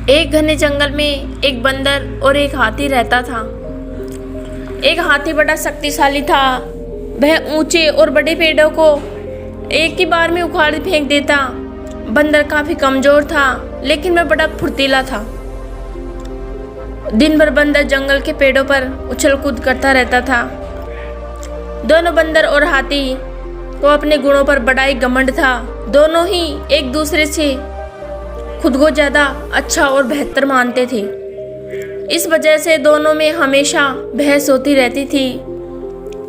एक घने जंगल में एक बंदर और एक हाथी रहता था। एक हाथी बड़ा शक्तिशाली था। वह ऊंचे और बड़े पेड़ों को एक ही बार में उखाड़ फेंक देता। बंदर काफी कमजोर था, लेकिन वह बड़ा फुर्तीला था। दिन भर बंदर जंगल के पेड़ों पर उछल कूद करता रहता था। दोनों बंदर और हाथी को अपने गुणों पर बड़ा ही घमंड था। दोनों ही एक दूसरे से खुद को ज्यादा अच्छा और बेहतर मानते थे। इस वजह से दोनों में हमेशा बहस होती रहती थी।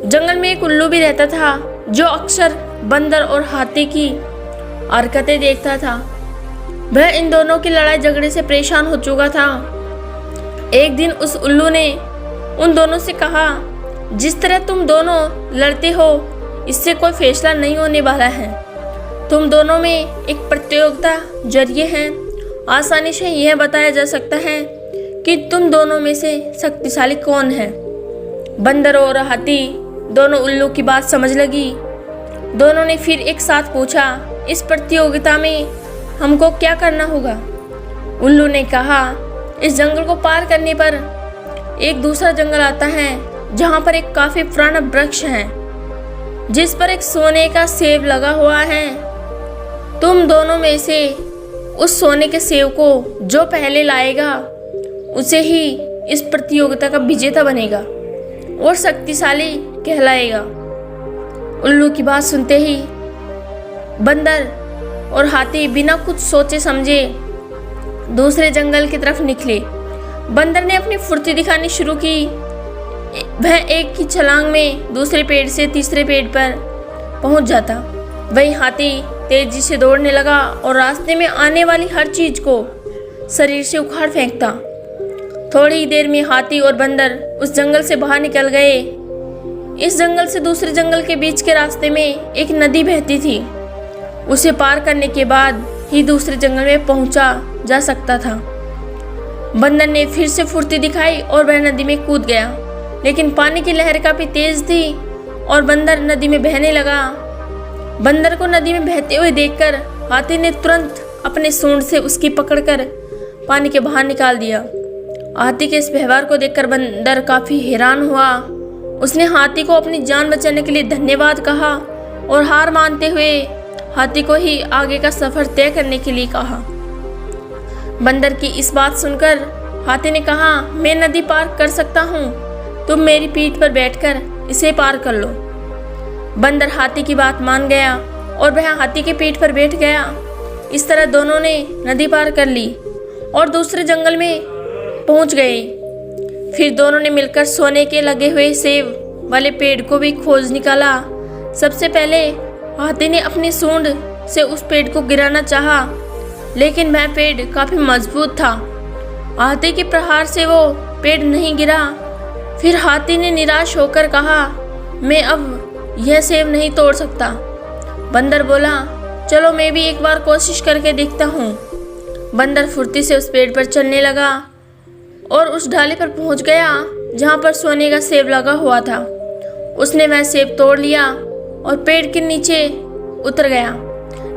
जंगल में एक उल्लू भी रहता था, जो अक्सर बंदर और हाथी की हरकतें देखता था। वह इन दोनों की लड़ाई झगड़े से परेशान हो चुका था। एक दिन उस उल्लू ने उन दोनों से कहा, जिस तरह तुम दोनों लड़ते हो, इससे कोई फैसला नहीं होने वाला है। तुम दोनों में एक प्रतियोगिता जरिए हैं आसानी से यह बताया जा सकता है कि तुम दोनों में से शक्तिशाली कौन है। बंदर और हाथी दोनों उल्लू की बात समझ लगी। दोनों ने फिर एक साथ पूछा, इस प्रतियोगिता में हमको क्या करना होगा? उल्लू ने कहा, इस जंगल को पार करने पर एक दूसरा जंगल आता है, जहाँ पर एक काफी पुराना वृक्ष है, जिस पर एक सोने का सेब लगा हुआ है। तुम दोनों में से उस सोने के सेब को जो पहले लाएगा, उसे ही इस प्रतियोगिता का विजेता बनेगा और शक्तिशाली कहलाएगा। उल्लू की बात सुनते ही बंदर और हाथी बिना कुछ सोचे समझे दूसरे जंगल की तरफ निकले। बंदर ने अपनी फुर्ती दिखानी शुरू की। वह एक ही छलांग में दूसरे पेड़ से तीसरे पेड़ पर पहुंच जाता। वही हाथी तेजी से दौड़ने लगा और रास्ते में आने वाली हर चीज को शरीर से उखाड़ फेंकता। थोड़ी ही देर में हाथी और बंदर उस जंगल से बाहर निकल गए। इस जंगल से दूसरे जंगल के बीच के रास्ते में एक नदी बहती थी। उसे पार करने के बाद ही दूसरे जंगल में पहुंचा जा सकता था। बंदर ने फिर से फुर्ती दिखाई और वह नदी में कूद गया, लेकिन पानी की लहर काफी तेज थी और बंदर नदी में बहने लगा। बंदर को नदी में बहते हुए देखकर हाथी ने तुरंत अपने सूंड से उसकी पकड़कर पानी के बाहर निकाल दिया। हाथी के इस व्यवहार को देखकर बंदर काफी हैरान हुआ। उसने हाथी को अपनी जान बचाने के लिए धन्यवाद कहा और हार मानते हुए हाथी को ही आगे का सफर तय करने के लिए कहा। बंदर की इस बात सुनकर हाथी ने कहा, मैं नदी पार कर सकता हूँ, तुम मेरी पीठ पर बैठकर इसे पार कर लो। बंदर हाथी की बात मान गया और वह हाथी के पीठ पर बैठ गया। इस तरह दोनों ने नदी पार कर ली और दूसरे जंगल में पहुंच गए। फिर दोनों ने मिलकर सोने के लगे हुए सेब वाले पेड़ को भी खोज निकाला। सबसे पहले हाथी ने अपनी सूंड से उस पेड़ को गिराना चाहा, लेकिन वह पेड़ काफी मजबूत था। हाथी के प्रहार से वो पेड़ नहीं गिरा। फिर हाथी ने निराश होकर कहा, मैं अब यह सेब नहीं तोड़ सकता। बंदर बोला, चलो मैं भी एक बार कोशिश करके देखता हूँ। बंदर फुर्ती से उस पेड़ पर चलने लगा और उस डाली पर पहुँच गया जहाँ पर सोने का सेब लगा हुआ था। उसने वह सेब तोड़ लिया और पेड़ के नीचे उतर गया।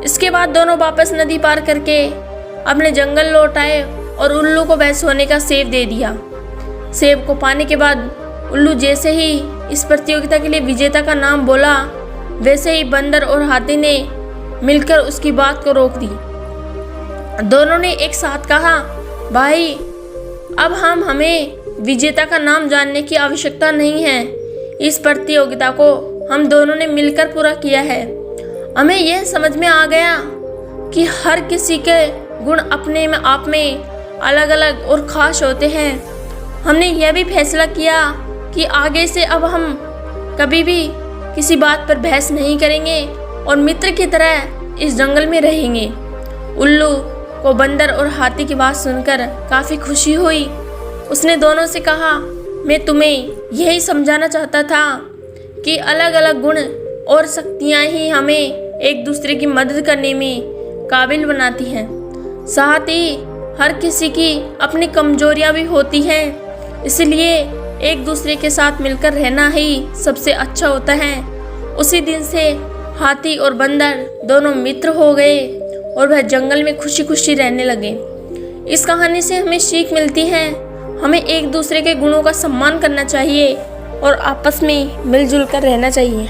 इसके बाद दोनों वापस नदी पार करके अपने जंगल लौट आए और उल्लू को वह सोने का सेब दे दिया। सेब को पाने के बाद उल्लू जैसे ही इस प्रतियोगिता के लिए विजेता का नाम बोला, वैसे ही बंदर और हाथी ने मिलकर उसकी बात को रोक दी। दोनों ने एक साथ कहा, भाई अब हमें विजेता का नाम जानने की आवश्यकता नहीं है। इस प्रतियोगिता को हम दोनों ने मिलकर पूरा किया है। हमें यह समझ में आ गया कि हर किसी के गुण अपने में आप में अलग अलग और खास होते हैं। हमने यह भी फैसला किया कि आगे से अब हम कभी भी किसी बात पर बहस नहीं करेंगे और मित्र की तरह इस जंगल में रहेंगे। उल्लू को बंदर और हाथी की बात सुनकर काफ़ी खुशी हुई। उसने दोनों से कहा, मैं तुम्हें यही समझाना चाहता था कि अलग अलग गुण और शक्तियाँ ही हमें एक दूसरे की मदद करने में काबिल बनाती हैं। साथ ही हर किसी की अपनी कमजोरियाँ भी होती हैं, इसलिए एक दूसरे के साथ मिलकर रहना ही सबसे अच्छा होता है। उसी दिन से हाथी और बंदर दोनों मित्र हो गए और वह जंगल में खुशी खुशी रहने लगे। इस कहानी से हमें सीख मिलती है, हमें एक दूसरे के गुणों का सम्मान करना चाहिए और आपस में मिलजुल कर रहना चाहिए।